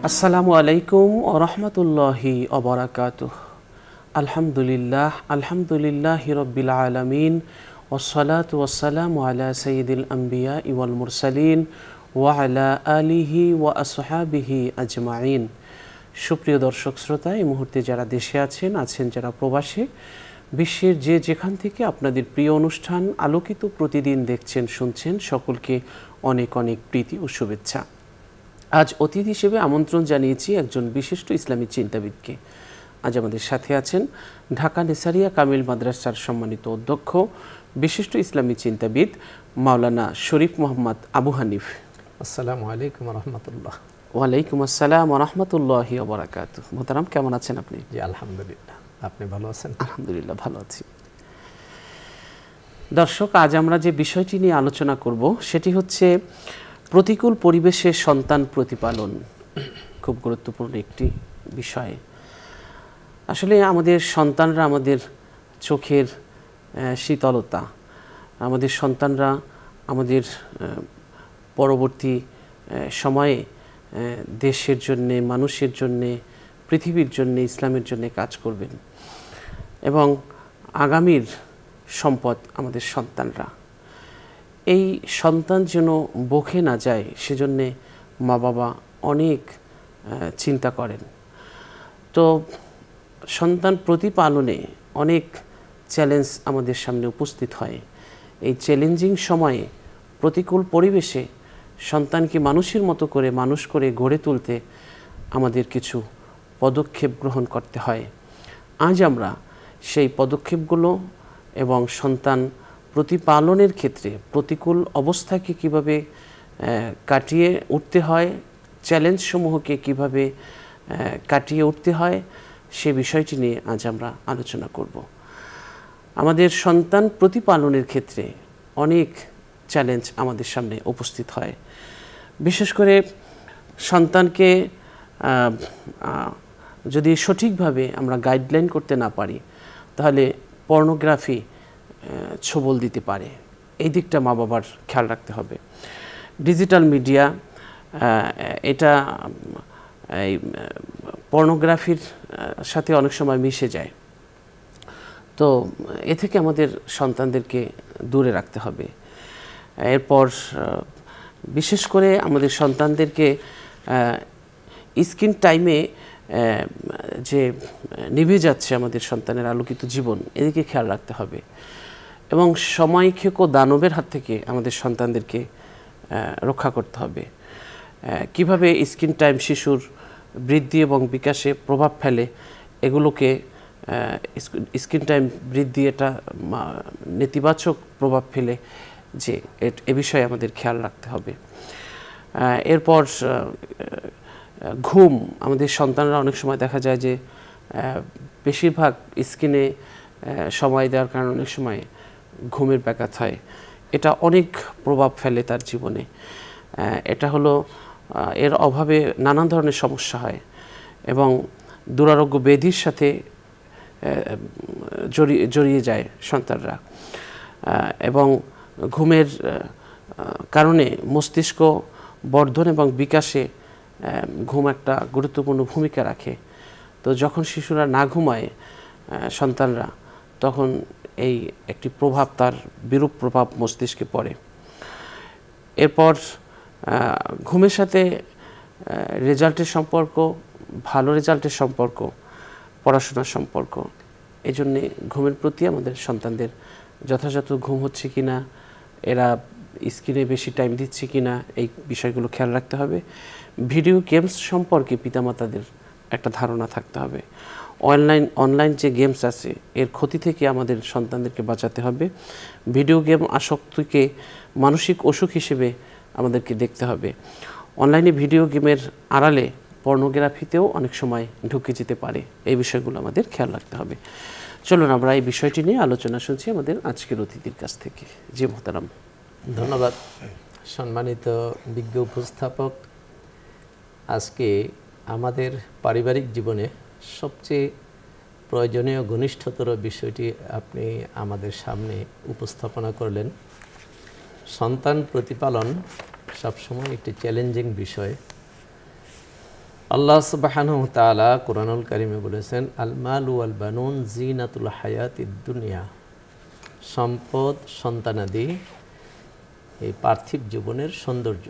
আসসালামু আলাইকুম ওয়া রাহমাতুল্লাহি ওয়া বারাকাতুহু। আলহামদুলিল্লাহি রাব্বিল আলামিন ওয়াসসালাতু ওয়াসসালামু আলা সাইয়্যিদিল আমবিয়া ওয়াল মুরসালিন ওয়া আলা আলিহি ওয়া আসহাবিহি আজমাইন। সুপ্রিয় দর্শক শ্রোতা, এই মুহূর্তে যারা দেশে আছেন যারা প্রবাসে, বিশ্বের যেখান থেকে আপনাদের প্রিয় অনুষ্ঠান আলোকিত প্রতিদিন দেখছেন শুনছেন, সকলকে অনেক অনেক প্রীতি ও শুভেচ্ছা। আজ অতিথি হিসেবে আমন্ত্রণ জানিয়েছি একজন বিশিষ্ট ইসলামী চিন্তাবিদকে। আজ আমাদের সাথে আছেন ঢাকা নেসারিয়া কামিল মাদ্রাসার সম্মানিত অধ্যক্ষ, বিশিষ্ট ইসলামী চিন্তাবিদ মাওলানা শরীফ মোহাম্মদ আবু হানিফ। আসসালামু আলাইকুম ওয়া রাহমাতুল্লাহ। ওয়ালাইকুম আসসালাম ওয়া রাহমাতুল্লাহি ওয়া বারাকাতুহু। মোহতারাম, কেমন আছেন আপনি? জি আলহামদুলিল্লাহ, আপনি ভালো আছেন? আলহামদুলিল্লাহ, ভালো আছি। দর্শক, আজ আমরা যে বিষয়টি নিয়ে আলোচনা করব সেটি হচ্ছে প্রতিকূল পরিবেশে সন্তান প্রতিপালন। খুব গুরুত্বপূর্ণ একটি বিষয়। আসলে আমাদের সন্তানরা আমাদের চোখের শীতলতা, আমাদের সন্তানরা আমাদের পরবর্তী সময়ে দেশের জন্যে, মানুষের জন্যে, পৃথিবীর জন্যে, ইসলামের জন্যে কাজ করবেন এবং আগামীর সম্পদ আমাদের সন্তানরা। এই সন্তান যেন বকে না যায় সেজন্যে মা বাবা অনেক চিন্তা করেন। তো সন্তান প্রতিপালনে অনেক চ্যালেঞ্জ আমাদের সামনে উপস্থিত হয়। এই চ্যালেঞ্জিং সময়ে প্রতিকূল পরিবেশে সন্তানকে মানুষের মতো করে মানুষ করে গড়ে তুলতে আমাদের কিছু পদক্ষেপ গ্রহণ করতে হয়। আজ আমরা সেই পদক্ষেপগুলো এবং সন্তান প্রতিপালনের ক্ষেত্রে প্রতিকূল অবস্থাকে কিভাবে কাটিয়ে উঠতে হয়, চ্যালেঞ্জসমূহকে কিভাবে কাটিয়ে উঠতে হয়, সে বিষয়টি নিয়ে আজ আমরা আলোচনা করব। আমাদের সন্তান প্রতিপালনের ক্ষেত্রে অনেক চ্যালেঞ্জ আমাদের সামনে উপস্থিত হয়। বিশেষ করে সন্তানকে যদি সঠিকভাবে আমরা গাইডলাইন করতে না পারি, তাহলে পর্নোগ্রাফি ছোবল দিতে পারে। এই দিকটা মা বাবার খেয়াল রাখতে হবে। ডিজিটাল মিডিয়া এটা এই পর্নোগ্রাফির সাথে অনেক সময় মিশে যায়। তো এ থেকে আমাদের সন্তানদেরকে দূরে রাখতে হবে। এরপর বিশেষ করে আমাদের সন্তানদেরকে স্ক্রিন টাইমে যে নিভে যাচ্ছে আমাদের সন্তানের আলোকিত জীবন, এদিকে খেয়াল রাখতে হবে এবং সময়ক্ষেক দানবের হাত থেকে আমাদের সন্তানদেরকে রক্ষা করতে হবে। কিভাবে স্ক্রিন টাইম শিশুর বৃদ্ধি এবং বিকাশে প্রভাব ফেলে, এগুলোকে স্ক্রিন টাইম বৃদ্ধি এটা নেতিবাচক প্রভাব ফেলে যে এ বিষয়ে আমাদের খেয়াল রাখতে হবে। এরপর ঘুম, আমাদের সন্তানরা অনেক সময় দেখা যায় যে বেশিরভাগ স্ক্রিনে সময় দেওয়ার কারণে অনেক সময় ঘুমের ব্যাঘাত হয়। এটা অনেক প্রভাব ফেলে তার জীবনে। এটা হলো এর অভাবে নানান ধরনের সমস্যা হয় এবং দুরারোগ্য ব্যাধির সাথে জড়িয়ে যায় সন্তানরা। এবং ঘুমের কারণে মস্তিষ্ক বর্ধন এবং বিকাশে ঘুম একটা গুরুত্বপূর্ণ ভূমিকা রাখে। তো যখন শিশুরা না ঘুমায় সন্তানরা, তখন এই একটি প্রভাব, তার বিরূপ প্রভাব মস্তিষ্কে পড়ে। এরপর ঘুমের সাথে রেজাল্টের সম্পর্ক, ভালো রেজাল্টের সম্পর্ক, পড়াশোনার সম্পর্ক। এই জন্যে ঘুমের প্রতি আমাদের সন্তানদের যথাযথ ঘুম হচ্ছে কি না, এরা স্ক্রিনে বেশি টাইম দিচ্ছে কি না, এই বিষয়গুলো খেয়াল রাখতে হবে। ভিডিও গেমস সম্পর্কে পিতামাতাদের একটা ধারণা থাকতে হবে। অনলাইন যে গেমস আছে, এর ক্ষতি থেকে আমাদের সন্তানদেরকে বাঁচাতে হবে। ভিডিও গেম আসক্তিকে মানসিক অসুখ হিসেবে আমাদেরকে দেখতে হবে। অনলাইনে ভিডিও গেমের আড়ালে পর্নোগ্রাফিতেও অনেক সময় ঢুকে যেতে পারে। এই বিষয়গুলো আমাদের খেয়াল রাখতে হবে। চলুন আমরা এই বিষয়টি নিয়ে আলোচনা শুনছি আমাদের আজকের অতিথির কাছ থেকে। জি মোহতারাম। ধন্যবাদ সম্মানিত বিজ্ঞ উপস্থাপক। আজকে আমাদের পারিবারিক জীবনে সবচেয়ে প্রয়োজনীয় ঘনিষ্ঠতর বিষয়টি আপনি আমাদের সামনে উপস্থাপনা করলেন। সন্তান প্রতিপালন সবসময় একটি চ্যালেঞ্জিং বিষয়। আল্লাহ সুবহানাহু ওয়া তাআলা কুরআনুল কারীমে বলেছেন, আল মালু ওয়াল বানুন জিনাতুল হায়াতিদ দুনিয়া, সম্পদ সন্তানাদি এই পার্থিব জীবনের সৌন্দর্য,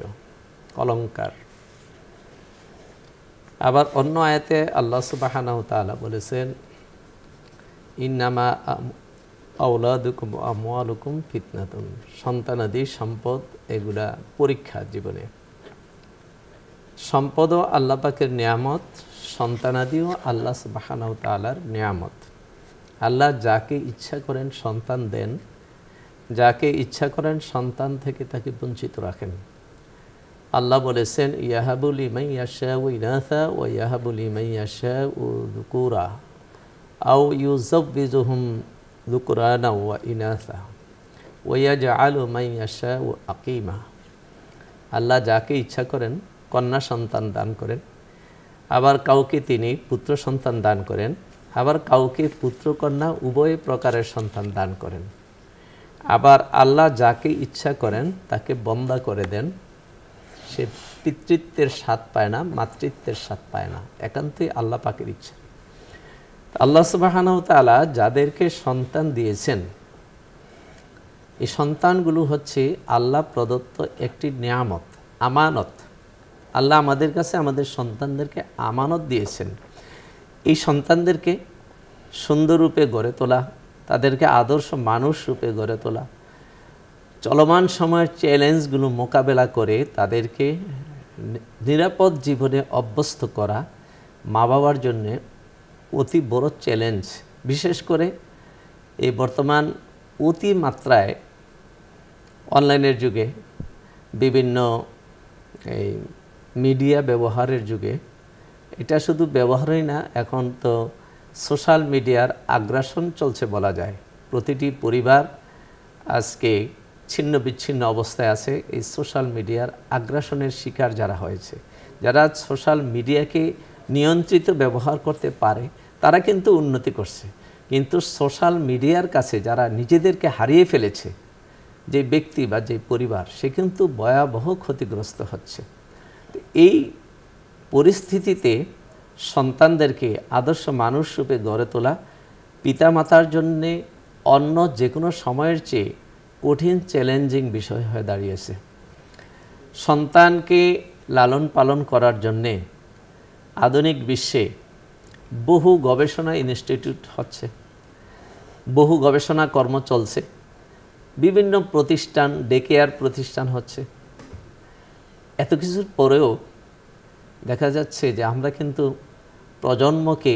অলংকার। আবার অন্য আয়াতে আল্লাহ সুবহানাহু ওয়া তাআলা বলেছেন, ইন্নামা আওলাদুকুম ওয়া আমওয়ালুকুম ফিতনাতুন, সন্তানাদি সম্পদ এগুলা পরীক্ষা জীবনে। সম্পদও আল্লাহ পাকের নিয়ামত, সন্তানাদিও আল্লাহ সুবহানাহু ওয়া তাআলার নিয়ামত। আল্লাহ যাকে ইচ্ছা করেন সন্তান দেন, যাকে ইচ্ছা করেন সন্তান থেকে তাকে বঞ্চিত রাখেন। আল্লাহ বলেছেন, ইয়াহাবু লিমান ইয়াশাউ ইনাসা ওয়া ইয়াহাবু লিমান ইয়াশাউ যুকুরা আও ইউযাব্বিজুহুম যুকরানা ওয়া ইনাসা ওয়া ইয়াজআলু মান ইয়াশাউ আকিমা। আল্লাহ যাকে ইচ্ছা করেন কন্যা সন্তান দান করেন, আবার কাউকে তিনি পুত্র সন্তান দান করেন, আবার কাউকে পুত্র কন্যা উভয় প্রকারের সন্তান দান করেন। আবার আল্লাহ যাকে ইচ্ছা করেন তাকে বন্দা করে দেন, সে পিতৃত্বের স্বাদ পায় না, মাতৃত্বের স্বাদ পায় না, একান্তই আল্লাহ পাকের ইচ্ছা। আল্লাহ সুবহানাহু ওয়া তাআলা যাদেরকে সন্তান দিয়েছেন, এই সন্তানগুলো হচ্ছে আল্লাহ প্রদত্ত একটি নিয়ামত, আমানত। আল্লাহ আমাদের কাছে আমাদের সন্তানদেরকে আমানত দিয়েছেন। এই সন্তানদেরকে সুন্দর রূপে গড়ে তোলা, তাদেরকে আদর্শ মানুষ রূপে গড়ে তোলা, চলমান সময়ের চ্যালেঞ্জগুলো মোকাবেলা করে তাদেরকে নিরাপদ জীবনে অভ্যস্ত করা মা বাবার জন্যে অতি বড় চ্যালেঞ্জ। বিশেষ করে এই বর্তমান অতি মাত্রায় অনলাইনের যুগে, বিভিন্ন এই মিডিয়া ব্যবহারের যুগে, এটা শুধু ব্যবহারই না, এখন তো সোশ্যাল মিডিয়ার আগ্রাসন চলছে বলা যায়। প্রতিটি পরিবার আজকে ছিন্ন বিচ্ছিন্ন অবস্থায় আছে এই সোশ্যাল মিডিয়ার আগ্রাসনের শিকার যারা হয়েছে। যারা সোশ্যাল মিডিয়াকে নিয়ন্ত্রিত ব্যবহার করতে পারে তারা কিন্তু উন্নতি করছে, কিন্তু সোশ্যাল মিডিয়ার কাছে যারা নিজেদেরকে হারিয়ে ফেলেছে, যে ব্যক্তি বা যে পরিবার, সে কিন্তু ভয়াবহ ক্ষতিগ্রস্ত হচ্ছে। এই পরিস্থিতিতে সন্তানদেরকে আদর্শ মানুষ রূপে গড়ে তোলা পিতামাতার জন্যে অন্য যে কোনো সময়ের চেয়ে কঠিন চ্যালেঞ্জিং বিষয় হয়ে দাঁড়িয়েছে। সন্তানকে লালন পালন করার জন্যে আধুনিক বিশ্বে বহু গবেষণা ইনস্টিটিউট হচ্ছে, বহু গবেষণা কর্ম চলছে, বিভিন্ন প্রতিষ্ঠান, ডে কেয়ার প্রতিষ্ঠান হচ্ছে। এত কিছুর পরেও দেখা যাচ্ছে যে আমরা কিন্তু প্রজন্মকে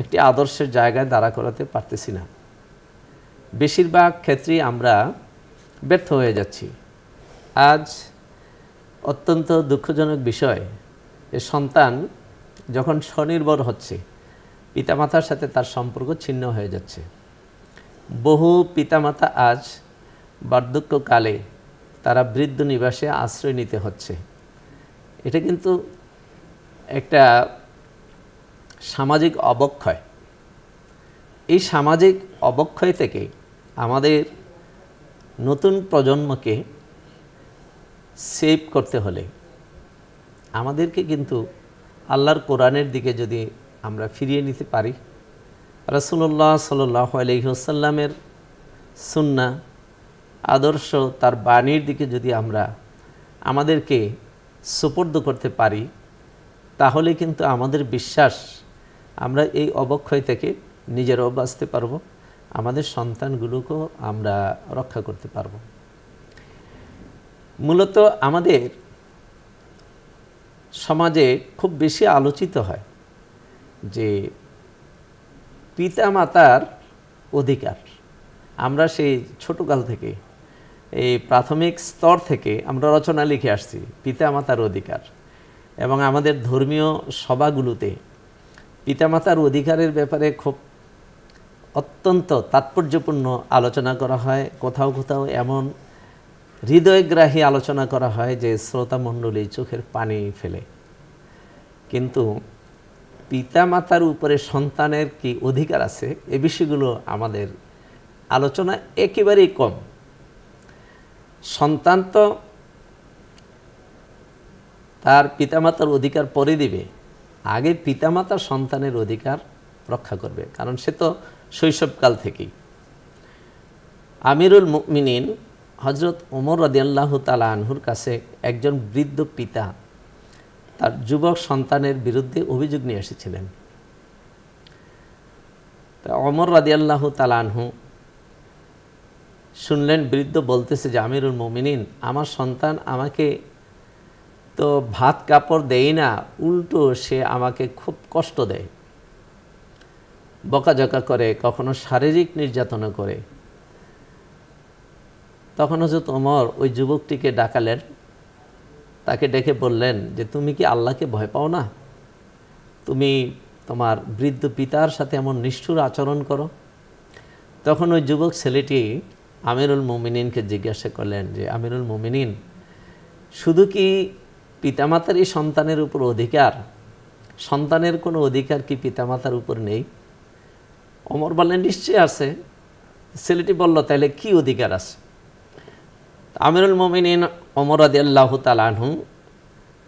একটি আদর্শের জায়গায় দাঁড়া করাতে পারতেছি না। বেশিরভাগ ক্ষেত্রেই আমরা ব্যর্থ হয়ে যাচ্ছি। আজ অত্যন্ত দুঃখজনক বিষয় যে সন্তান যখন স্বনির্ভর হচ্ছে, পিতামাতার সাথে তার সম্পর্ক ছিন্ন হয়ে যাচ্ছে। বহু পিতামাতা আজ বার্ধক্যকালে তারা বৃদ্ধ নিবাসে আশ্রয় নিতে হচ্ছে। এটা কিন্তু একটা সামাজিক অবক্ষয়। এই সামাজিক অবক্ষয় থেকে আমাদের নতুন প্রজন্মকে সেভ করতে হলে আমাদেরকে কিন্তু আল্লাহর কোরআনের দিকে যদি আমরা ফিরিয়ে নিতে পারি, রাসূলুল্লাহ সাল্লাল্লাহু আলাইহি ওয়াসাল্লামের সুন্নাহ আদর্শ, তার বাণীর দিকে যদি আমরা আমাদেরকে সুপর্দ করতে পারি, তাহলে কিন্তু আমাদের বিশ্বাস আমরা এই অবক্ষয় থেকে নিজেরাও বাঁচতে পারবো, আমাদের সন্তানগুলোকেও আমরা রক্ষা করতে পারবো। মূলত আমাদের সমাজে খুব বেশি আলোচিত হয় যে পিতামাতার অধিকার। আমরা সেই ছোটকাল থেকে, এই প্রাথমিক স্তর থেকে আমরা রচনা লিখে আসছি পিতামাতার অধিকার, এবং আমাদের ধর্মীয় সভাগুলোতে পিতামাতার অধিকারের ব্যাপারে খুব অত্যন্ত তাৎপর্যপূর্ণ আলোচনা করা হয়। কোথাও কোথাও এমন হৃদয়গ্রাহী আলোচনা করা হয় যে শ্রোতামণ্ডলী চোখের পানি ফেলে। কিন্তু পিতামাতার উপরে সন্তানের কি অধিকার আছে, এ বিষয়গুলো আমাদের আলোচনা একেবারেই কম। সন্তান তো তার পিতামাতার অধিকার পরে দিবে, আগে পিতামাতা সন্তানের অধিকার রক্ষা করবে, কারণ সে তো শৈশবকাল থেকেই। আমিরুল মুমিনিন হযরত ওমর রাদিয়াল্লাহু তাআলা আনহুর কাছে একজন বৃদ্ধ পিতা তার যুবক সন্তানের বিরুদ্ধে অভিযোগ নিয়ে এসেছিলেন। তা ওমর রাদিয়াল্লাহু তাআলা আনহু শুনলেন বৃদ্ধ বলতেছে যে আমিরুল মুমিনিন, আমার সন্তান আমাকে তো ভাত কাপড় দেয় না, উল্টো সে আমাকে খুব কষ্ট দেয়, বকাঝকা করে, কখনো শারীরিক নির্যাতনও করে। তখন হযরত ওমর ওই যুবকটিকে ডাকালেন, তাকে ডেকে বললেন যে তুমি কি আল্লাহকে ভয় পাও না? তুমি তোমার বৃদ্ধ পিতার সাথে এমন নিষ্ঠুর আচরণ করো। তখন ওই যুবক ছেলেটি আমিরুল মুমিনিনকে জিজ্ঞাসা করলেন যে আমিরুল মুমিনিন, শুধু কি পিতামাতারই সন্তানের উপর অধিকার? সন্তানের কোনো অধিকার কি পিতামাতার উপর নেই? ওমর বললেন নিশ্চয়ই আছে। ছেলেটি বলল তাহলে কি অধিকার আছে? আমিরুল মুমিনিন ওমর রাদিয়াল্লাহু তাআলা আনহু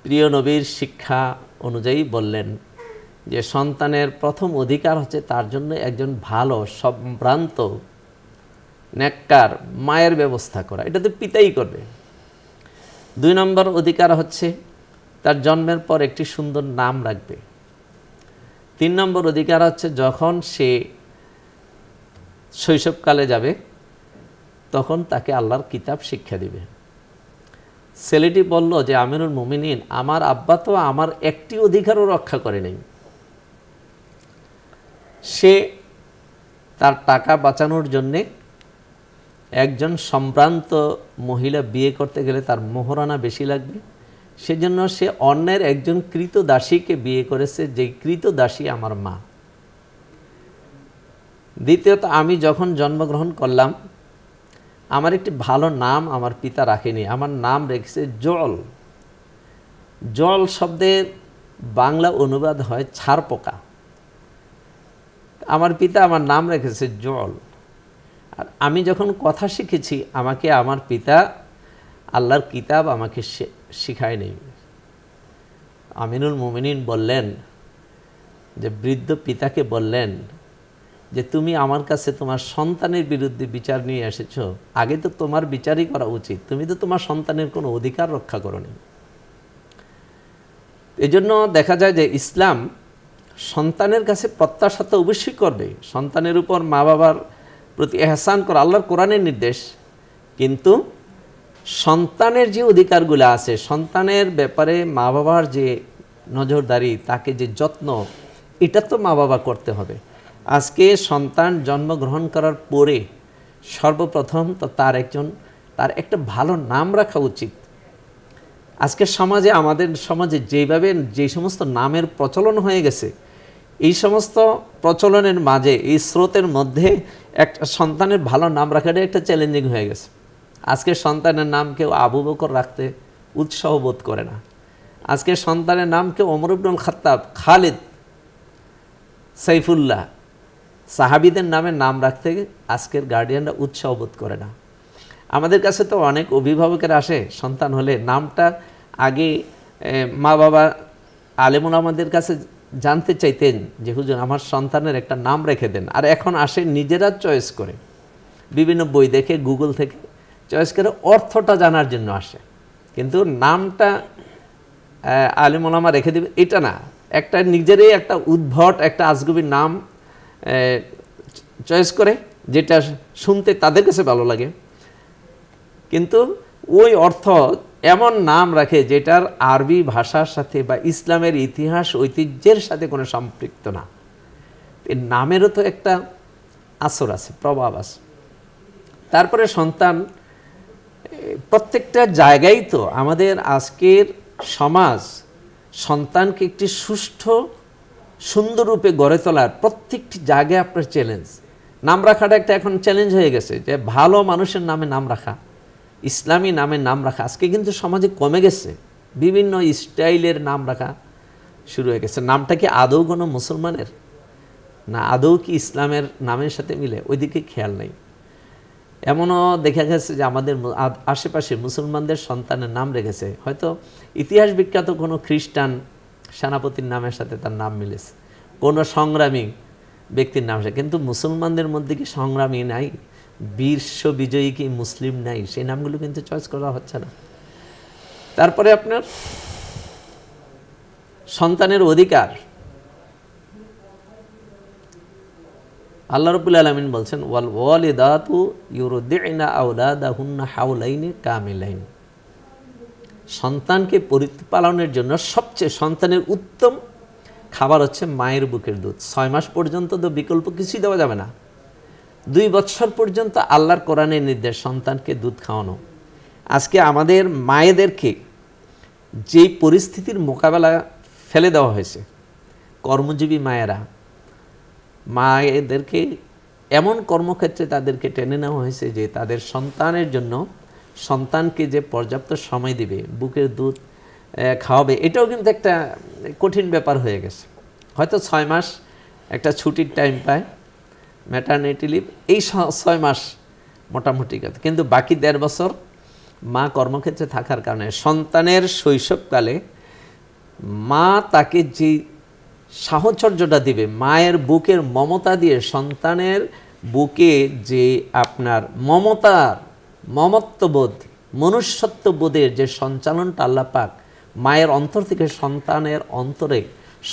প্রিয় নবীর শিক্ষা অনুযায়ী বললেন যে সন্তানের প্রথম অধিকার হচ্ছে তার জন্য একজন ভালো সম্ভ্রান্ত নেককার মায়ের ব্যবস্থা করা, এটা তো পিতাই করবে। 2 নম্বর অধিকার হচ্ছে তার জন্মের পর একটি সুন্দর নাম রাখবে। 3 নম্বর অধিকার হচ্ছে যখন সে শৈশবকালে যাবে তখন তাকে আল্লাহর কিতাব শিক্ষা দিবে। ছেলেটি বলল যে আমিরুল মুমিনিন, আমার আব্বা তো আমার একটি অধিকারও রক্ষা করে নাই। সে তার টাকা বাঁচানোর জন্যে একজন সম্ভ্রান্ত মহিলা বিয়ে করতে গেলে তার মোহরানা বেশি লাগবে, সেজন্য সে অন্যের একজন কৃতদাসীকে বিয়ে করেছে, যে কৃতদাসী আমার মা। দ্বিতীয়ত, আমি যখন জন্মগ্রহণ করলাম আমার একটি ভালো নাম আমার পিতা রাখেনি, আমার নাম রেখেছে জল। জল শব্দের বাংলা অনুবাদ হয় ছার পোকা। আমার পিতা আমার নাম রেখেছে জল। আর আমি যখন কথা শিখেছি আমাকে আমার পিতা আল্লাহর কিতাব আমাকে শিখায় নেই। আমিরুল মুমিনিন বললেন যে বৃদ্ধ পিতাকে বললেন যে তুমি আমার কাছে তোমার সন্তানের বিরুদ্ধে বিচার নিয়ে এসেছো, আগে তো তোমার বিচারই করা উচিত, তুমি তো তোমার সন্তানের কোনো অধিকার রক্ষা করোনি। এজন্য দেখা যায় যে ইসলাম সন্তানের কাছে প্রত্যাশা তো অবশ্যই করবে, সন্তানের উপর মা বাবার প্রতি এহসান করা আল্লাহর কোরআনের নির্দেশ, কিন্তু সন্তানের যে অধিকারগুলো আছে, সন্তানের ব্যাপারে মা বাবার যে নজরদারি, তাকে যে যত্ন, এটা তো মা বাবা করতে হবে। আজকে সন্তান জন্মগ্রহণ করার পরে সর্বপ্রথম তো তার একটা ভালো নাম রাখা উচিত। আজকে সমাজে, আমাদের সমাজে যেভাবে যে সমস্ত নামের প্রচলন হয়ে গেছে, এই সমস্ত প্রচলনের মাঝে, এই স্রোতের মধ্যে একটা সন্তানের ভালো নাম রাখাটা একটা চ্যালেঞ্জিং হয়ে গেছে। আজকে সন্তানের নাম কেউ আবু বকর রাখতে উৎসাহ বোধ করে না। আজকে সন্তানের নাম কেউ ওমর ইবনুল খাত্তাব, খালিদ, সাইফুল্লাহ, সাহাবীদের নামে নাম রাখতে আজকের গার্ডিয়ানরা উৎসাহ বোধ করে না। আমাদের কাছে তো অনেক অভিভাবকের আসে সন্তান হলে নামটা আগে মা বাবা আলেমুল আমাদের কাছে জানতে চাইতেন যে হুজুর আমার সন্তানের একটা নাম রেখে দেন, আর এখন আসে নিজেরা চয়েস করে, বিভিন্ন বই দেখে গুগল থেকে চয়েস করে অর্থটা জানার জন্য আসে, কিন্তু নামটা আলেমুল আমা রেখে দেবে এটা না, একটা নিজেরই একটা উদ্ভট একটা আজগুবি নাম চয়েস করে যেটা শুনতে তাদের কাছে ভালো লাগে, কিন্তু ওই অর্থ এমন নাম রাখে যেটার আরবি ভাষার সাথে বা ইসলামের ইতিহাস ঐতিহ্যের সাথে কোনো সম্পৃক্ত না। এই নামেরও তো একটা আসর আছে, প্রভাব আছে। তারপরে সন্তান প্রত্যেকটা জায়গায় তো আমাদের আজকের সমাজ সন্তানকে একটি সুষ্ঠু সুন্দর রূপে গড়ে তোলার প্রত্যেকটি জায়গায় আপনার চ্যালেঞ্জ। নাম রাখাটা একটা এখন চ্যালেঞ্জ হয়ে গেছে, যে ভালো মানুষের নামে নাম রাখা, ইসলামী নামে নাম রাখা আজকে কিন্তু সমাজে কমে গেছে। বিভিন্ন স্টাইলের নাম রাখা শুরু হয়ে গেছে। নামটা কি আদৌ কোনো মুসলমানের না, আদৌ কি ইসলামের নামের সাথে মিলে, ওইদিকে খেয়াল নেই। এমনও দেখা গেছে যে আমাদের আশেপাশে মুসলমানদের সন্তানের নাম রেখেছে হয়তো ইতিহাস বিখ্যাত কোনো খ্রিস্টান সেনাপতির নামের সাথে তার নাম মিলেছে, কোনো সংগ্রামী ব্যক্তির নাম, কিন্তু মুসলমানদের মধ্যে কি সংগ্রামী নাই, বিশ্ব বিজয়ী কি মুসলিম নাই, সেই নামগুলো কিন্তু চয়েস করা হচ্ছে না। তারপরে আপনার সন্তানের অধিকার, আল্লাহ রাব্বুল আলামিন বলছেন ওয়াল ওয়ালিদাতু ইউরদি'না আওলাদাহুন্না হাওলাইনি কামিলাইন। সন্তানকে পালনের জন্য সবচেয়ে সন্তানের উত্তম খাবার হচ্ছে মায়ের বুকের দুধ। 6 মাস পর্যন্ত তো বিকল্প কিছুই দেওয়া যাবে না। 2 বছর পর্যন্ত আল্লাহর কোরআনের নির্দেশ সন্তানকে দুধ খাওয়ানো। আজকে আমাদের মায়েদেরকে যেই পরিস্থিতির মোকাবেলা ফেলে দেওয়া হয়েছে, কর্মজীবী মায়েদেরকে এমন কর্মক্ষেত্রে তাদেরকে টেনে নেওয়া হয়েছে যে তাদের সন্তানের জন্য, সন্তানকে যে পর্যাপ্ত সময় দিবে, বুকের দুধ খাওয়াবে, এটাও কিন্তু একটা কঠিন ব্যাপার হয়ে গেছে। হয়তো 6 মাস একটা ছুটির টাইম পায়, ম্যাটারনিটি লিভ, এই 6 মাস মোটামুটি কথা, কিন্তু বাকি 1.5 বছর মা কর্মক্ষেত্রে থাকার কারণে সন্তানের শৈশবকালে মা তাকে যে সাহচর্যটা দিবে, মায়ের বুকের মমতা দিয়ে সন্তানের বুকে যে আপনার মমত্ববোধ, মনুষ্যত্ববোধের যে সঞ্চালনটা আল্লাহ পাক মায়ের অন্তর থেকে সন্তানের অন্তরে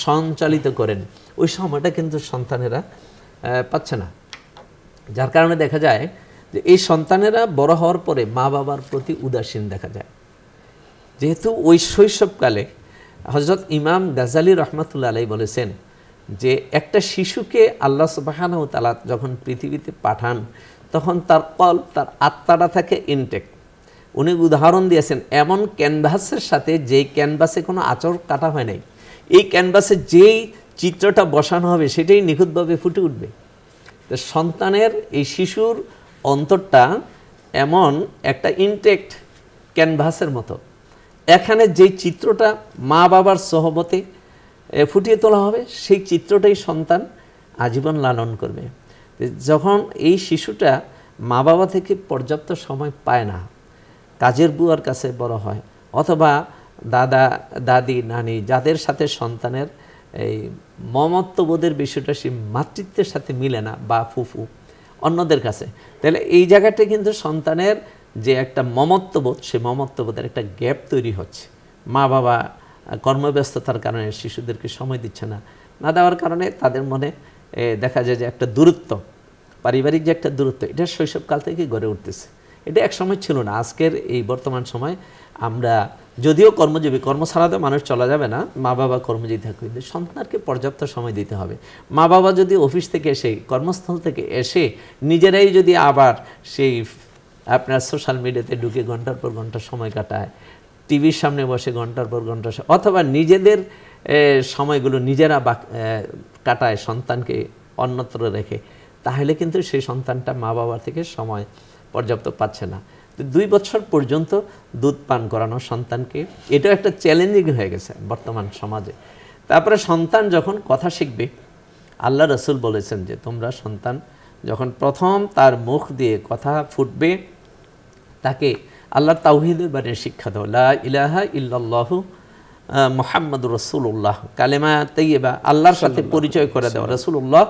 সঞ্চালিত করেন, ওই সময়টা কিন্তু সন্তানেরা পাচ্ছে না। যার কারণে দেখা যায় যে এই সন্তানেরা বড় হওয়ার পরে মা বাবার প্রতি উদাসীন দেখা যায়। যেহেতু ওই শৈশবকালে হযরত ইমাম গাজ্জালী রহমাতুল্লাহ আলাইহি বলেছেন যে একটা শিশুকে আল্লাহ সুবহানাহু ওয়া তাআলা যখন পৃথিবীতে পাঠান তখন তার কলব, তার আত্মাটা থাকে ইনটেক। উনি উদাহরণ দিয়েছেন এমন ক্যানভাসের সাথে, যেই ক্যানভাসে কোনো আঁচড় কাটা হয় নাই, এই ক্যানভাসে যেই চিত্রটা বসানো হবে সেটাই নিখুঁতভাবে ফুটে উঠবে। তো সন্তানের, এই শিশুর অন্তরটা এমন একটা ইনটেক্ট ক্যানভাসের মতো, এখানে যেই চিত্রটা মা বাবার সোহবতে ফুটিয়ে তোলা হবে সেই চিত্রটাই সন্তান আজীবন লালন করবে। যখন এই শিশুটা মা বাবা থেকে পর্যাপ্ত সময় পায় না, কাজের বুয়ার কাছে বড় হয়, অথবা দাদা দাদি নানি যাদের সাথে সন্তানের এই মমত্ববোধের বিষয়টা সেই মাতৃত্বের সাথে মিলে না, বা ফুফু অন্যদের কাছে, তাহলে এই জায়গাটা কিন্তু সন্তানের যে একটা মমত্ববোধ, সেই মমত্ববোধের একটা গ্যাপ তৈরি হচ্ছে। মা বাবা কর্মব্যস্ততার কারণে শিশুদেরকে সময় দিচ্ছে না, না দেওয়ার কারণে তাদের মনে দেখা যায় যে একটা দূরত্ব, পারিবারিক যে একটা দূরত্ব, এটা শৈশবকাল থেকে গড়ে উঠতেছে। এটা এক সময় ছিল না। আজকের এই বর্তমান সময় আমরা যদিও কর্মজীবী, কর্ম ছাড়াতে মানুষ চলা যাবে না, মা বাবা কর্মজীবী থাকবে, কিন্তু সন্তানকে পর্যাপ্ত সময় দিতে হবে। মা বাবা যদি অফিস থেকে এসে, কর্মস্থল থেকে এসে নিজেরাই যদি আবার সেই আপনার সোশ্যাল মিডিয়াতে ঢুকে ঘন্টার পর ঘন্টা সময় কাটায়, টিভির সামনে বসে ঘন্টার পর ঘন্টা, অথবা নিজেদের সময়গুলো নিজেরা কাটায় সন্তানকে অন্যত্র রেখে, তাহলে কিন্তু সেই সন্তানটা মা বাবার থেকে সময় পর্যাপ্ত পাচ্ছে না। 2 বছর পর্যন্ত দুধ পান করানো সন্তানকে, এটাও একটা চ্যালেঞ্জিং হয়ে গেছে বর্তমান সমাজে। তারপরে সন্তান যখন কথা শিখবে, আল্লাহ রাসূল বলেছেন যে তোমরা সন্তান যখন প্রথম তার মুখ দিয়ে কথা ফুটবে, তাকে আল্লাহর তাওহীদের বাণী শিক্ষা দাও, লা ইলাহা ইল্লাল্লাহু মুহাম্মাদুর রাসূলুল্লাহ, কালেমা তাইয়্যিবা, আল্লাহর সাথে পরিচয় করে দেওয়া, রাসূলুল্লাহ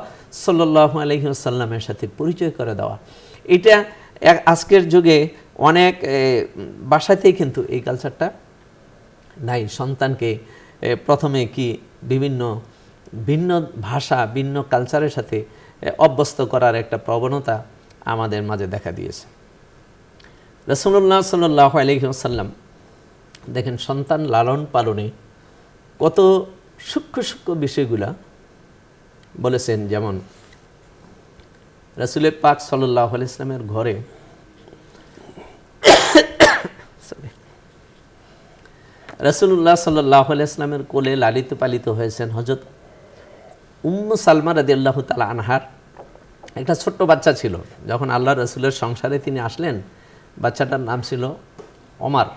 সাল্লাল্লাহু আলাইহি ওয়াসাল্লামের সাথে পরিচয় করে দেওয়া। এটা আজকের যুগে অনেক বাসাতেই কিন্তু এই কালচারটা নাই। সন্তানকে প্রথমে কি ভিন্ন ভাষা, ভিন্ন কালচারের সাথে অভ্যস্ত করার একটা প্রবণতা আমাদের মাঝে দেখা দিয়েছে। রাসূলুল্লাহ সাল্লাল্লাহু আলাইহি ওয়াসাল্লাম দেখেন সন্তান লালন পালনে কত সূক্ষ্ম সূক্ষ্ম বিষয়গুলা বলেছেন। যেমন রাসূল পাক সাল্লাল্লাহু আলাইহি ওয়াসাল্লামের ঘরে রাসূলুল্লাহ সাল্লাল্লাহু আলাইহি ওয়াসাল্লামের কোলে লালিত পালিত হয়েছেন হযরত উম্মু সালমা রাদিয়াল্লাহু তাআলা আনহার একটা ছোট্ট বাচ্চা ছিল। যখন আল্লাহ রাসূলের সংসারে তিনি আসলেন, বাচ্চাটার নাম ছিল ওমর।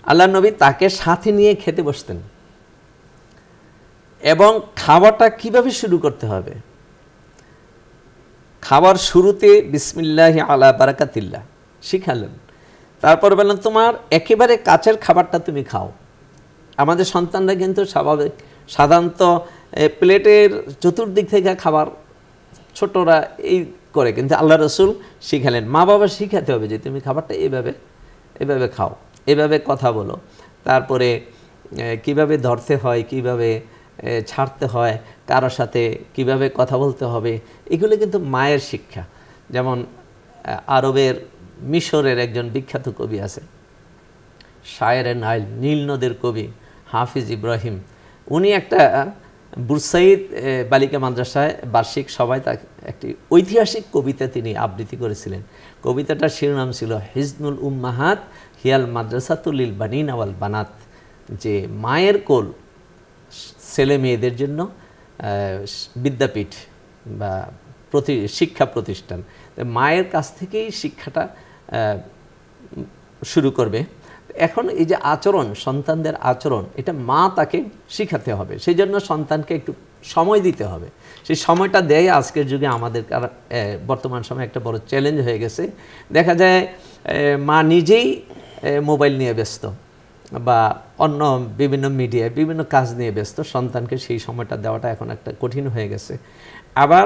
আল্লাহ নবী তাকে সাথে নিয়ে খেতে বসতেন, এবং খাবারটা কিভাবে শুরু করতে হবে, খাবার শুরুতে বিসমিল্লাহি আলা বারাকাতিল্লাহ শিখালেন। তারপর বললেন তোমার একেবারে কাছের খাবারটা তুমি খাও, আমাদের সন্তানরা কিন্তু সাধারণত প্লেটের চতুর্দিক থেকে খাবার ছোটরা এই করে, কিন্তু আল্লাহ রসুল শিখালেন, মা বাবা শিখাতে হবে যে তুমি খাবারটা এভাবে খাও, এভাবে কথা বলো, তারপরে কিভাবে ধরতে হয়, কিভাবে ছাড়তে হয়, কারোর সাথে কিভাবে কথা বলতে হবে, এগুলো কিন্তু মায়ের শিক্ষা। যেমন আরবের মিশরের একজন বিখ্যাত কবি আছে, শায়ের নাইল, নীল নদের কবি হাফিজ ইব্রাহিম, উনি একটা বুরসাইদ বালিকা মাদ্রাসায় বার্ষিক সভায় তাকে একটি ঐতিহাসিক কবিতা তিনি আবৃত্তি করেছিলেন। কবিতাটার শিরোনাম ছিল হিজনুল উম্মাহাত হিয়াল মাদ্রাসাতুল লিল বানিন ওয়াল বানাত, যে মায়ের কোল ছেলে মেয়েদের জন্য বিদ্যাপীঠ বা শিক্ষা প্রতিষ্ঠান। মায়ের কাছ থেকেই শিক্ষাটা শুরু করবে। এখন এই যে আচরণ, সন্তানদের আচরণ, এটা মা তাকে শিখাতে হবে, সেই জন্য সন্তানকে একটু সময় দিতে হবে। সেই সময়টা দেয় আজকের যুগে আমাদের বর্তমান সময়ে একটা বড় চ্যালেঞ্জ হয়ে গেছে। দেখা যায় মা নিজেই মোবাইল নিয়ে ব্যস্ত বা অন্য বিভিন্ন মিডিয়ায় বিভিন্ন কাজ নিয়ে ব্যস্ত, সন্তানকে সেই সময়টা দেওয়াটা এখন একটা কঠিন হয়ে গেছে। আবার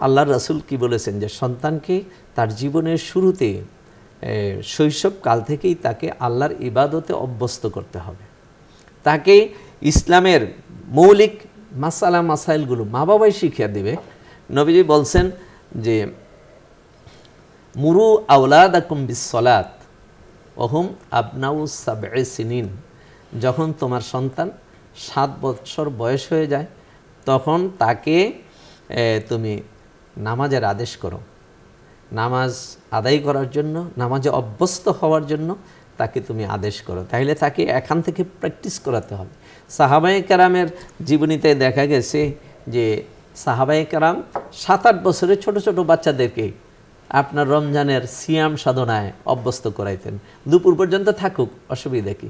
আল্লাহর রাসূল কি বলেছেন যে সন্তানকে তার জীবনের শুরুতে শৈশবকাল থেকেই তাকে আল্লাহর ইবাদতে অভ্যস্ত করতে হবে, তাকে ইসলামের মৌলিক মাসাইলগুলো মা বাবাই শিখিয়ে দেবে। নবীজি বলছেন যে মুরু আওলাদাকুম বিসসালাত ওহুম আবনাউ সাবঈ সিনিন, যখন তোমার সন্তান 7 বছর বয়স হয়ে যায় তখন তাকে তুমি নামাজের আদেশ করো, নামাজ আদায় করার জন্য, নামাজে অভ্যস্ত হওয়ার জন্য তাকে তুমি আদেশ করো। তাহলে তাকে এখান থেকে প্র্যাকটিস করাতে হবে। সাহাবায়ে কেরামের জীবনীতে দেখা গেছে যে সাহাবায়ে কেরাম 7-8 বছরের ছোট ছোট বাচ্চাদেরকে আপনার রমজানের সিয়াম সাধনায় অভ্যস্ত করাইতেন। দুপুর পর্যন্ত থাকুক, অসুবিধা কি,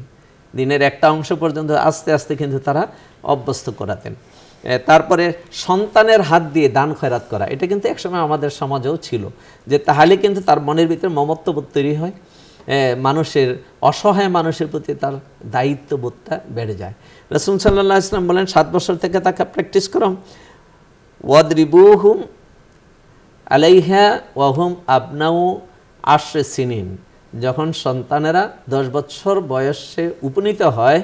দিনের একটা অংশ পর্যন্ত আস্তে আস্তে কিন্তু তারা অভ্যস্ত করাতেন। তারপরে সন্তানের হাত দিয়ে দান খয়রাত করা, এটা কিন্তু একসময় আমাদের সমাজেও ছিল, যে তাহলে কিন্তু তার মনের ভিতরে মমত্ববোধ তৈরি হয়, মানুষের অসহায় মানুষের প্রতি তার দায়িত্ববোধটা বেড়ে যায়। রাসূল সাল্লাল্লাহু আলাইহি ওয়াসাল্লাম বলেন 7 বছর থেকে তাকে প্র্যাকটিস করো, ওয়াদরিবুহুম আলাইহা ওয়াহুম আবনাউ 10 সিনিন, যখন সন্তানেরা 10 বছর বয়সে উপনীত হয়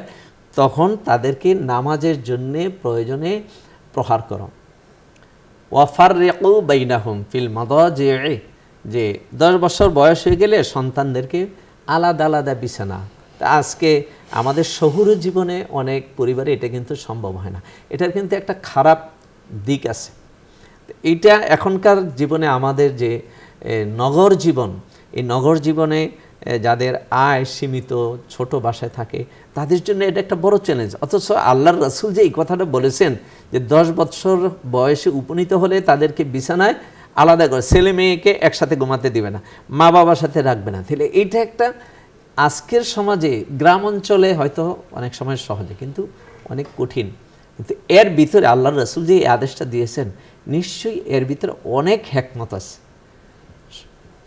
তখন তাদেরকে নামাজের জন্যে প্রয়োজনে প্রহার করো। ওয়াফাররিকু বাইনাহুম ফিল মাদাজি'i, যে 10 বছর বয়স হয়ে গেলে সন্তানদেরকে আলাদা আলাদা বিছানা। তা আজকে আমাদের শহুরে জীবনে অনেক পরিবারে এটা কিন্তু সম্ভব হয় না, এটার কিন্তু একটা খারাপ দিক আছে। এইটা এখনকার জীবনে আমাদের যে নগর জীবন, এই নগর জীবনে যাদের আয় সীমিত, ছোট বাসায় থাকে, তাদের জন্য এটা একটা বড় চ্যালেঞ্জ। অথচ আল্লাহর রাসূল যে এই কথাটা বলেছেন যে 10 বছর বয়সে উপনীত হলে তাদেরকে বিছানায় আলাদা করে, ছেলে মেয়েকে একসাথে ঘুমাতে দিবে না, মা বাবার সাথে রাখবে না। তাহলে এইটা একটা আজকের সমাজে, গ্রাম অঞ্চলে হয়তো অনেক সময় সহজে, কিন্তু অনেক কঠিন। কিন্তু এর ভিতরে আল্লাহর রাসূল যে এই আদেশটা দিয়েছেন, নিশ্চয়ই এর ভিতরে অনেক হিকমত আছে।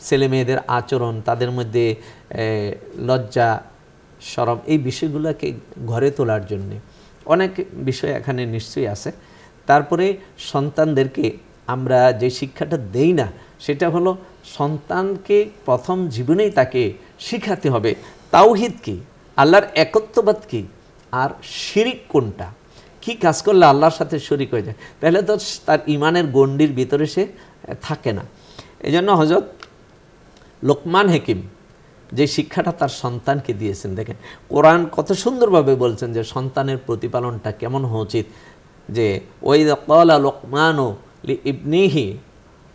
ছেলে মেয়েদের আচরণ, তাদের মধ্যে লজ্জা শরম, এই বিষয়গুলোকে ঘরে তোলার জন্যে অনেক বিষয় এখানে নিশ্চয়ই আছে। তারপরে সন্তানদেরকে আমরা যে শিক্ষাটা দেই না, সেটা হলো সন্তানকে প্রথম জীবনেই তাকে শিখাতে হবে তাওহীদ কি, আল্লাহর একত্ববাদ কি, আর শিরিক কোনটা, কি কাজ করলে আল্লাহর সাথে শরীক হয়ে যায়, তাহলে তো তার ইমানের গণ্ডির ভিতরে সে থাকে না। এই জন্য হযরত লোকমান হাকিম যে শিক্ষাটা তার সন্তানকে দিয়েছেন, দেখেন কোরআন কত সুন্দরভাবে বলছেন যে সন্তানের প্রতিপালনটা কেমন হওয়া উচিত। যে ওয়াইযা ক্বালা লোকমানু লিইবনিহি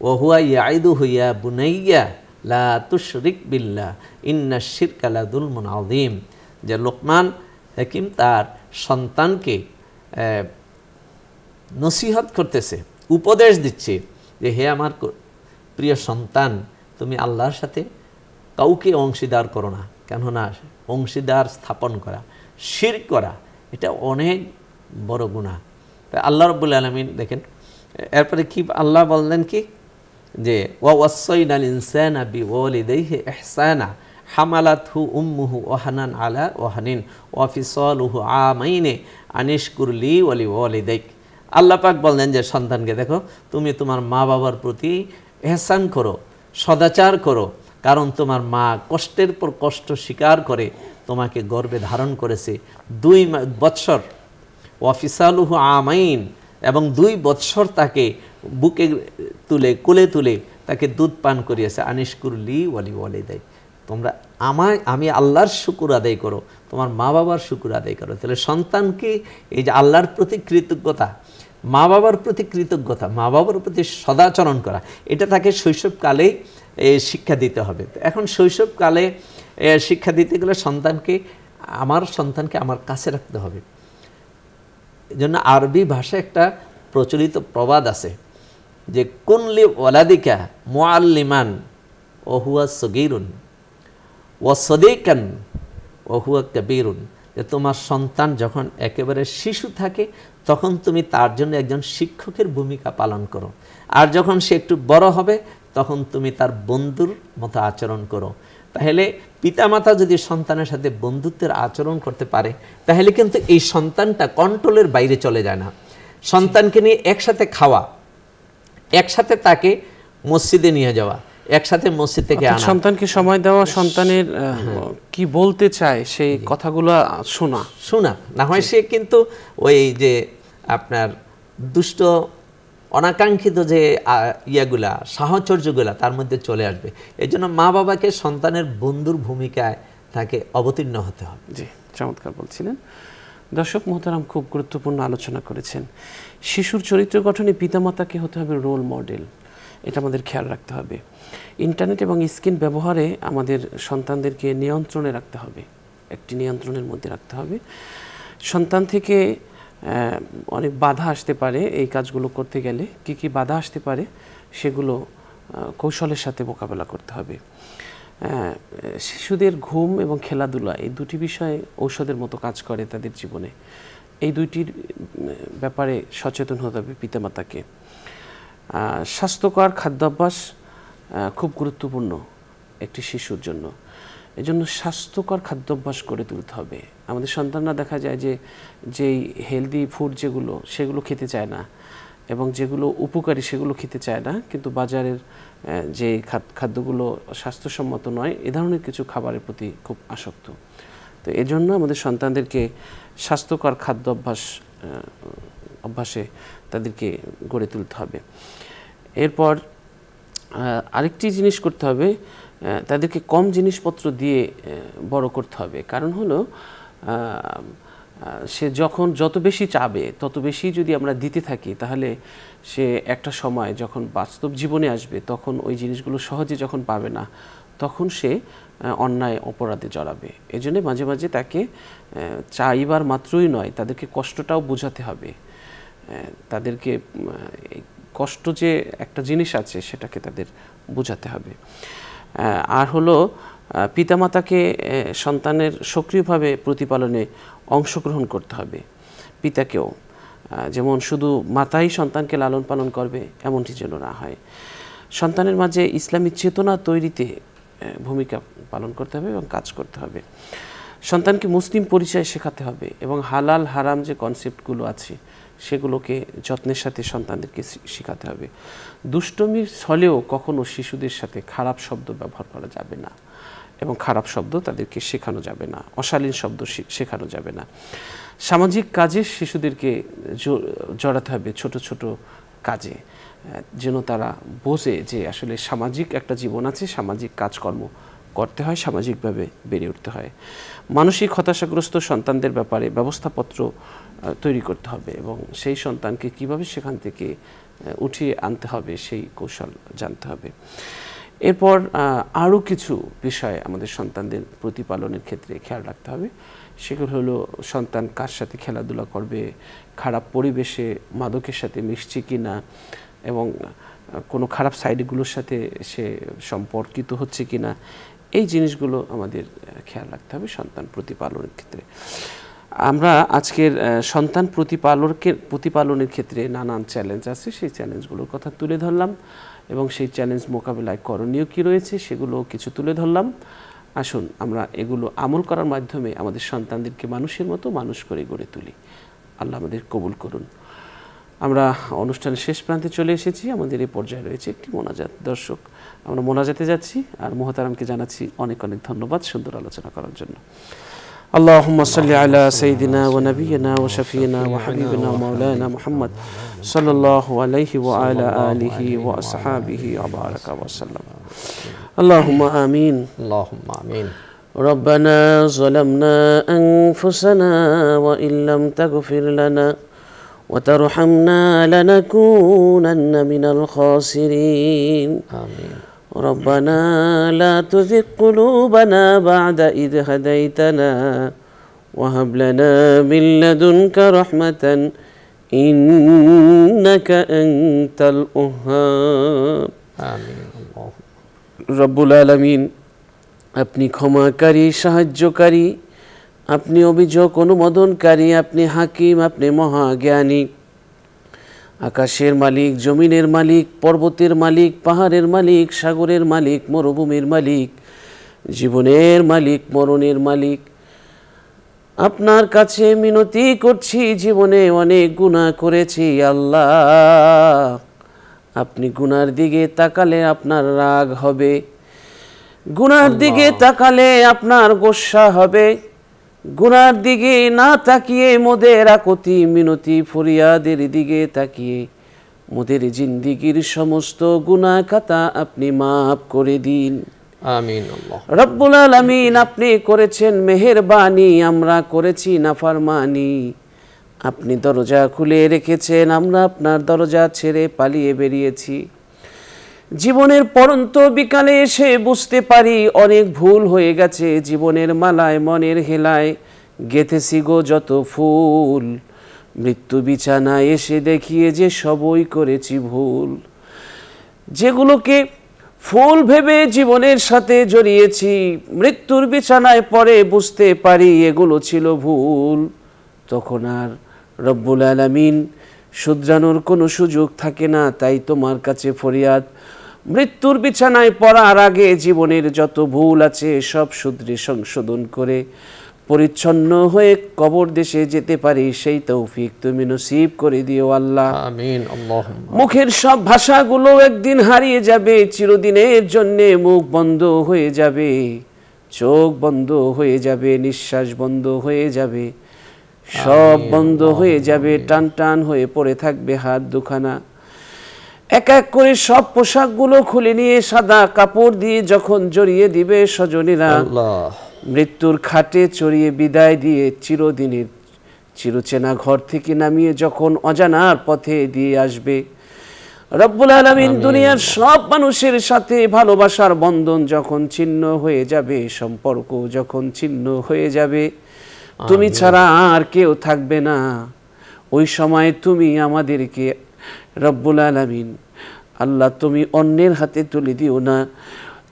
ওয়া হুয়া ইয়াইদুহু ইয়া বুনাইয়া লা তুশরিক বিল্লাহ ইন্নাশ শিরকা লাযুলমুন আযীম, যে লোকমান হাকিম তার সন্তানকে নসিহত করতেছে, উপদেশ দিচ্ছে যে হে আমার প্রিয় সন্তান, তুমি আল্লাহর সাথে কাউকে অংশীদার করো না, কেননা অংশীদার স্থাপন করা, শিরক করা, এটা অনেক বড় গুনাহ। তাই আল্লাহ রাব্বুল আলামিন দেখেন এরপরে কি আল্লাহ বললেন কি, যে ওয়া ওয়াসাইনাল ইনসানা বিওয়ালিদাইহি ইহসানা, হামালাতহু উম্মুহু ওহানান আলা ওহানিন ওয়াফিসালুহু আমাইনে আনিশকুর লি ওয়ালি ওয়ালিদাইক। আল্লাহ পাক বললেন যে সন্তানকে দেখো তুমি তোমার মা বাবার প্রতি ইহসান করো, সদাচার করো, কারণ তোমার মা কষ্টের পর কষ্ট স্বীকার করে তোমাকে গর্ভে ধারণ করেছে 2 বৎসর, ওয়াফিসালুহু আমাইন, এবং 2 বৎসর তাকে বুকে তুলে কোলে তুলে তাকে দুধ পান করিয়েছে। আনিশকুর লি ওয়ালি ওয়ালিদাইক, তোমরা আমি আল্লাহর শুকুর আদায় করো, তোমার মা বাবার শুকুর আদায় করো। তাহলে সন্তানকে এই যে আল্লাহর প্রতি কৃতজ্ঞতা, মা বাবার প্রতি কৃতজ্ঞতা, মা বাবার প্রতি সদাচরণ করা, এটা তাকে শৈশবকালেই শিক্ষা দিতে হবে। এখন শৈশবকালে শিক্ষা দিতে গেলে আমার সন্তানকে আমার কাছে রাখতে হবে। এই জন্য আরবি ভাষায় একটা প্রচলিত প্রবাদ আছে যে কুনলি ওয়ালাদিকা মুআল্লিমান ওহুয়া সগীরুন ওয়া সদীকান ওহুয়া কাবীরুন, যে তোমার সন্তান যখন একেবারে শিশু থাকে তখন তুমি তার জন্য একজন শিক্ষকের ভূমিকা পালন করো, আর যখন সে একটু বড় হবে তখন তুমি তার বন্ধুর মতো আচরণ করো। তাহলে পিতামাতা যদি সন্তানের সাথে বন্ধুত্বের আচরণ করতে পারে তাহলে কিন্তু এই সন্তানটা কন্ট্রোলের বাইরে চলে যায় না। সন্তানকে নিয়ে একসাথে খাওয়া, একসাথে তাকে মসজিদে নিয়ে যাওয়া, একসাথে মসজিদ থেকে আনা, সন্তানকে সময় দেওয়া, সন্তানের কি বলতে চায় সেই কথাগুলো শোনা, না হয় সে কিন্তু ওই যে আপনার দুষ্ট অনাকাঙ্ক্ষিত যে ইয়াগুলা সাহচর্যগুলা তার মধ্যে চলে আসবে। এই জন্য মা বাবাকে সন্তানের বন্ধুর ভূমিকায় তাকে অবতীর্ণ হতে হবে। জি, চমৎকার বলছিলেন। দর্শক মোহতারাম খুব গুরুত্বপূর্ণ আলোচনা করেছেন। শিশুর চরিত্র গঠনে পিতামাতাকে হতে হবে রোল মডেল, এটা আমাদের খেয়াল রাখতে হবে। ইন্টারনেট এবং স্ক্রিন ব্যবহারে আমাদের সন্তানদেরকে নিয়ন্ত্রণে রাখতে হবে, একটি নিয়ন্ত্রণের মধ্যে রাখতে হবে। সন্তান থেকে অনেক বাধা আসতে পারে এই কাজগুলো করতে গেলে, কি বাধা আসতে পারে সেগুলো কৌশলের সাথে মোকাবেলা করতে হবে। শিশুদের ঘুম এবং খেলাধুলা এই দুটি বিষয়ে ঔষধের মতো কাজ করে তাদের জীবনে। এই দুইটির ব্যাপারে সচেতন হতে হবে পিতামাতাকে। স্বাস্থ্যকর খাদ্যাভ্যাস খুব গুরুত্বপূর্ণ একটি শিশুর জন্য। এজন্য স্বাস্থ্যকর খাদ্যাভ্যাস গড়ে তুলতে হবে। আমাদের সন্তানরা দেখা যায় যে যেই হেলদি ফুড সেগুলো খেতে চায় না, এবং যেগুলো উপকারী সেগুলো খেতে চায় না, কিন্তু বাজারের যে খাদ্যগুলো স্বাস্থ্যসম্মত নয় এ ধরনের কিছু খাবারের প্রতি খুব আসক্ত। তো এজন্য আমাদের সন্তানদেরকে স্বাস্থ্যকর খাদ্য অভ্যাসে তাদেরকে গড়ে তুলতে হবে। এরপর আরেকটি জিনিস করতে হবে, তাদেরকে কম জিনিসপত্র দিয়ে বড় করতে হবে। কারণ হলো সে যত বেশি চাবে তত বেশি যদি আমরা দিতে থাকি তাহলে সে একটা সময় যখন বাস্তব জীবনে আসবে তখন ওই জিনিসগুলো সহজে যখন পাবে না তখন সে অন্যায় অপরাধে জড়াবে। এজন্য মাঝে মাঝে তাকে চাইবার মাত্রই নয়, তাদেরকে কষ্টটাও বোঝাতে হবে। তাদেরকে কষ্ট যে একটা জিনিস আছে সেটাকে তাদের বোঝাতে হবে। আর হলো পিতামাতাকে সন্তানের সক্রিয়ভাবে প্রতিপালনে অংশগ্রহণ করতে হবে। পিতাকেও, যেমন শুধু মাতাই সন্তানকে লালন পালন করবে এমনটি যেন না হয়। সন্তানের মাঝে ইসলামী চেতনা তৈরিতে ভূমিকা পালন করতে হবে এবং কাজ করতে হবে। সন্তানকে মুসলিম পরিচয় শেখাতে হবে এবং হালাল হারাম যে কনসেপ্টগুলো আছে সেগুলোকে যত্নের সাথে সন্তানদেরকে শেখাতে হবে। দুষ্টমির ছলেও কখনো শিশুদের সাথে খারাপ শব্দ ব্যবহার করা যাবে না এবং খারাপ শব্দ তাদেরকে শেখানো যাবে না, অশালীন শব্দ শেখানো যাবে না। সামাজিক কাজে শিশুদেরকে জড়াতে হবে, ছোট ছোট কাজে, যেন তারা বোঝে যে আসলে সামাজিক একটা জীবন আছে, সামাজিক কাজকর্ম করতে হয়, সামাজিকভাবে বেড়ে উঠতে হয়। মানসিক হতাশাগ্রস্ত সন্তানদের ব্যাপারে ব্যবস্থাপত্র তৈরি করতে হবে এবং সেই সন্তানকে কিভাবে সেখান থেকে উঠিয়ে আনতে হবে সেই কৌশল জানতে হবে। এরপর আরও কিছু বিষয় আমাদের সন্তানদের প্রতিপালনের ক্ষেত্রে খেয়াল রাখতে হবে। সেগুলো হলো সন্তান কার সাথে খেলাধুলা করবে, খারাপ পরিবেশে মাদকের সাথে মিশছে কি না, এবং কোনো খারাপ সাইডগুলোর সাথে সে সম্পর্কিত হচ্ছে কি না, এই জিনিসগুলো আমাদের খেয়াল রাখতে হবে সন্তান প্রতিপালনের ক্ষেত্রে। আমরা আজকের সন্তান প্রতিপালনের ক্ষেত্রে নানান চ্যালেঞ্জ আছে, সেই চ্যালেঞ্জগুলোর কথা তুলে ধরলাম এবং সেই চ্যালেঞ্জ মোকাবেলায় করণীয় কী রয়েছে সেগুলো কিছু তুলে ধরলাম। আসুন আমরা এগুলো আমল করার মাধ্যমে আমাদের সন্তানদেরকে মানুষের মতো মানুষ করে গড়ে তুলি। আল্লাহ আমাদের কবুল করুন। আমরা অনুষ্ঠানের শেষ প্রান্তে চলে এসেছি। আমাদের এই পর্যায়ে রয়েছে একটি মোনাজাত। দর্শক, আমরা মোনাজাতে যাচ্ছি, আর মোহতারামকে জানাচ্ছি অনেক অনেক ধন্যবাদ সুন্দর আলোচনা করার জন্য। اللهم صل على سيدنا ونبينا وشفينا وحبيبنا ومولانا محمد صلى الله عليه وعلى آله وأصحابه وبارك وسلم. اللهم آمين. اللهم آمين. ربنا ظلمنا أنفسنا وإن لم تغفر لنا وترحمنا لنكونن من الخاسرين. آمين. ربنا لا تزغ قلوبنا بعد إذ هديتنا وهب لنا من لدنك رحمة إنك أنت الوهاب. آمين. الله رب العالمين, আপনি ক্ষমাকারী, সাহায্যকারী, আপনি অভিযোগ অনুমোদনকারী, আপনি হাকিম, আপনি মহাজ্ঞানী। আকাশের মালিক, জমিনের মালিক, পর্বতের মালিক, পাহাড়ের মালিক, সাগরের মালিক, মরুভূমির মালিক, জীবনের মালিক, মরণের মালিক। আপনার কাছে মিনতি করছি, জীবনে অনেক গুনাহ করেছি আল্লাহ। আপনি গুনার দিকে তাকালে আপনার রাগ হবে, গুনার দিকে তাকালে আপনার গোসা হবে। গুনার দিকে না তাকিয়ে মোদের আকুতি মিনতি ফরিয়াদের দিকে তাকিয়ে মোদের জিন্দিগির সমস্ত গুনাহ খাতা আপনি মাফ করে দিন। আমিন। আল্লাহ রব্বুল আলামিন, আপনি করেছেন মেহেরবানি, আমরা করেছি নাফরমানি। আপনি দরজা খুলে রেখেছেন, আমরা আপনার দরজা ছেড়ে পালিয়ে বেরিয়েছি। জীবনের পরন্ত বিকালে এসে বুঝতে পারি অনেক ভুল হয়ে গেছে। জীবনের মালায় মনের হেলায় গেঁথেছি গো যত ফুল, মৃত্যু বিছানায় এসে দেখিয়ে যে সবই করেছি ভুল। যেগুলোকে ফুল ভেবে জীবনের সাথে জড়িয়েছি, মৃত্যুর বিছানায় পরে বুঝতে পারি এগুলো ছিল ভুল। তখন আর রব্বুল আলামিন শুধরানোর কোনো সুযোগ থাকে না। তাই তোমার কাছে ফরিয়াদ, মৃত্যুর বিছানায় পড়ার আগে জীবনের যত ভুল আছে সব শুধরে সংশোধন করে পরিচ্ছন্ন হয়ে কবর দেশে যেতে পারি সেই তৌফিক তুমি নসিব করে দিও আল্লাহ। আমিন। আল্লাহুম্মা। মুখের সব ভাষাগুলো একদিন হারিয়ে যাবে, চিরদিনের জন্য মুখ বন্ধ হয়ে যাবে, চোখ বন্ধ হয়ে যাবে, নিঃশ্বাস বন্ধ হয়ে যাবে, সব বন্ধ হয়ে যাবে। টান টান হয়ে পড়ে থাকবে হাত দুখানা। এক এক করে সব পোশাকগুলো খুলে নিয়ে সাদা কাপড় দিয়ে যখন জড়িয়ে দিবে স্বজনেরা, মৃত্যুর খাটে চড়িয়ে বিদায় দিয়ে চিরদিনের চিরচেনা ঘর থেকে নামিয়ে যখন অজানার পথে দিয়ে আসবে, রব্বুল আলামিন দুনিয়ার সব মানুষের সাথে ভালোবাসার বন্ধন যখন ছিন্ন হয়ে যাবে, সম্পর্ক যখন ছিন্ন হয়ে যাবে, তুমি ছাড়া আর কেউ থাকবে না। ওই সময় তুমি আমাদেরকে রব্বুল আলামিন আল্লাহ তুমি অন্যের হাতে তুলে দিও না।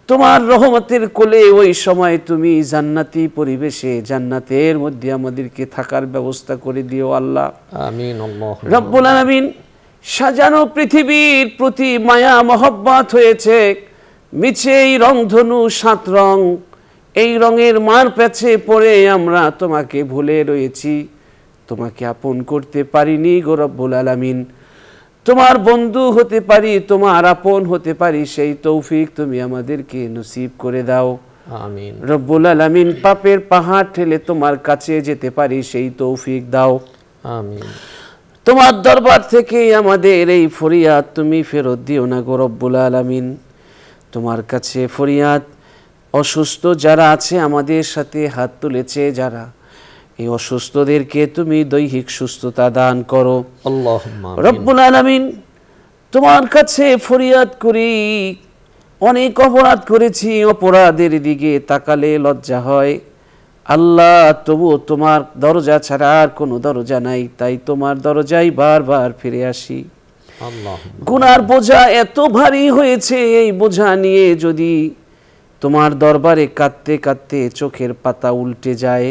তোমার রহমতের কোলে ওই সময় তুমি জান্নাতি পরিবেশে জান্নাতের মধ্যে আমাদেরকে থাকার ব্যবস্থা করে দিও আল্লাহ। আমিন। রব্বুল আলামিন, সাজানো পৃথিবীর প্রতি মায়া মহব্বত হয়েছে, মিছে এই রংধনু 7 রং, এই রঙের মার পেছে পড়ে আমরা তোমাকে ভুলে রয়েছি, তোমাকে আপন করতে পারিনি গো রব্বুল আলামিন। তোমার বন্ধু হতে পারি, তোমার আপন হতে পারি, সেই তৌফিক তুমি আমাদেরকে নসিব করে দাও। আমিন। রব্বুল আলামিন, পাপের পাহাড় ঠেলে তোমার কাছে যেতে পারি সেই তৌফিক দাও। আমিন। তোমার দরবার থেকে আমাদের এই ফরিয়াদ তুমি ফেরত দিও না গো রব্বুল আলামিন। তোমার কাছে ফরিয়াদ, অসুস্থ যারা আছে আমাদের সাথে হাত তুলেছে যারা, এই অসুস্থদেরকে তুমি দৈহিক সুস্থতা দান করো আল্লাহুম্মা আমিন। রব্বুল আলামিন, তোমার কাছে ফরিয়াদ করি, অনেক অপরাধ করেছি, অপরাধের দিকে তাকালে লজ্জা হয় আল্লাহ, তবুও তোমার দরজা ছাড়া আর কোনো দরজা নাই, তাই তোমার দরজায় বারবার ফিরে আসি। গুনার বোঝা এত ভারী হয়েছে, এই বোঝা নিয়ে যদি তোমার দরবারে কাঁদতে কাঁদতে চোখের পাতা উল্টে যায়,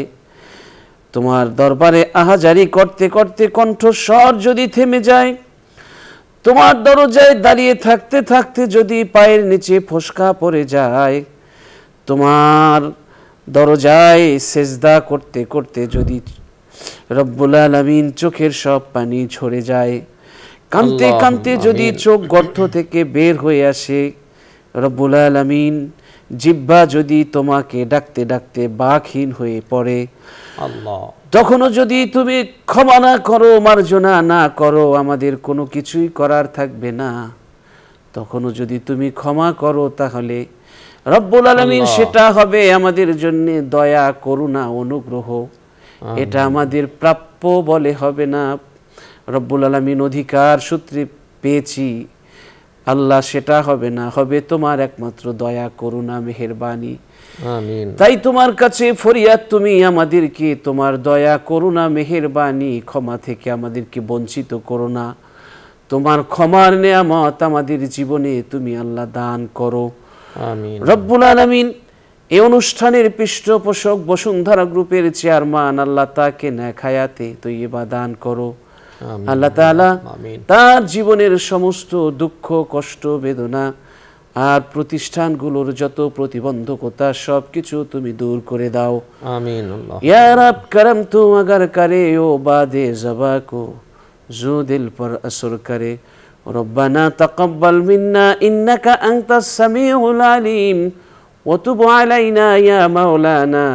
তোমার দরবারে আহাজারি করতে করতে কণ্ঠস্বর যদি থেমে যায়, তোমার দরজায় দাঁড়িয়ে থাকতে থাকতে যদি পায়ের নিচে ফসকা পড়ে যায়, তোমার দরজায় সেজদা করতে করতে যদি রব্বুল আলামিন চোখের সব পানি ঝরে যায়, কাঁদতে কাঁদতে যদি চোখ গর্ত থেকে বের হয়ে আসে, রব্বুল আলামিন জিহ্বা যদি তোমাকে ডাকতে ডাকতে বাকহীন হয়ে পড়ে, আল্লাহ, তখনও যদি তুমি ক্ষমা না করো, মার্জনা না করো, আমাদের কোনো কিছুই করার থাকবে না। তখনও যদি তুমি ক্ষমা করো, তাহলে রব্বুল আলামিন সেটা হবে আমাদের জন্য দয়া, করুণা, অনুগ্রহ। এটা আমাদের প্রাপ্য বলে হবে না, রব্বুল আলামিন অধিকার সূত্রে পেয়েছি, আল্লাহ সেটা হবে না, হবে তোমার একমাত্র দয়া, করুণা, মেহেরবানি। আমিন। তাই তোমার কাছে ফরিয়াদ, তুমি আমাদেরকে তোমার দয়া, করুণা, মেহেরবানি, ক্ষমা থেকে আমাদেরকে বঞ্চিত করো না। তোমার ক্ষমার নেয়ামত আমাদের জীবনে তুমি আল্লাহ দান করো। আমিন। রব্বুল আলামিন এই অনুষ্ঠানের পৃষ্ঠপোষক বসুন্ধরা গ্রুপের চেয়ারম্যান, আল্লাহ তাকে নেক হায়াতে তৈয়বা দান করো। আল্লাহ তাআলা তার জীবনের সমস্ত দুঃখ, কষ্ট, বেদনা আর প্রতিষ্ঠানগুলোর যত প্রতিবন্ধকতা সবকিছু তুমি দূর করে দাও। আমিন। আল্লাহ, ইয়া রব করম তু अगर करे ओ बादे ज़बा को जो दिल पर असर करे रब्बना तक़ब्बल मिन्ना इन्नका अंतस समीउल अलीम व तुब अलैना या मौलाना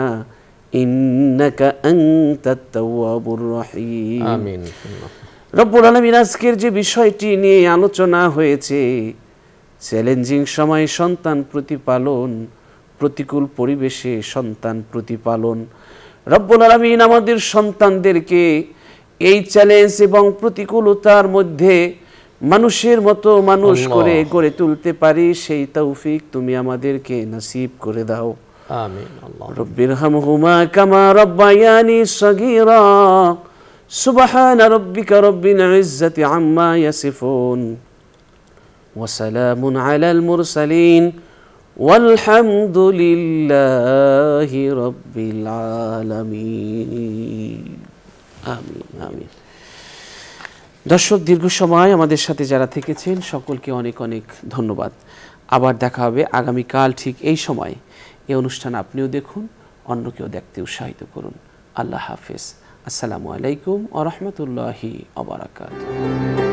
इन्नका अंतात तव्वाबुर रहीम। আমিন। রব্বুল আলামিন আজকের যে বিষয়টি নিয়ে আলোচনা হয়েছে, চ্যালেঞ্জিং সময়ে সন্তান প্রতিপালন, প্রতিকূল পরিবেশে সন্তান প্রতিপালন, রব্বুল আলামিন আমাদের সন্তানদেরকে এই চ্যালেঞ্জ এবং প্রতিকূলতার মধ্যে মানুষের মতো মানুষ করে গড়ে তুলতে পারি, সেই তৌফিক তুমি আমাদেরকে নসিব করে দাও। আমিন। আল্লাহ, রব্বিরহামহুমা কামা রব্বায়ানি সগীরা সুবহান রাব্বিকা রব্বিল ইজ্জাতি আম্মা ইয়াসিফুন ওয়া সালামুন আলাল মুরসালিন والحمد لله رب العالمين আমিন আমিন। দর্শক, দীর্ঘ সময় আমাদের সাথে যারা থেকেছেন সকলকে অনেক অনেক ধন্যবাদ। আবার দেখা হবে আগামীকাল ঠিক এই সময়। এই অনুষ্ঠান আপনিও দেখুন, অন্যকেও দেখতে উৎসাহিত করুন। আল্লাহ হাফেজ। আসসালামু আলাইকুম ওয়া রাহমাতুল্লাহি ওয়া বারাকাতুহু।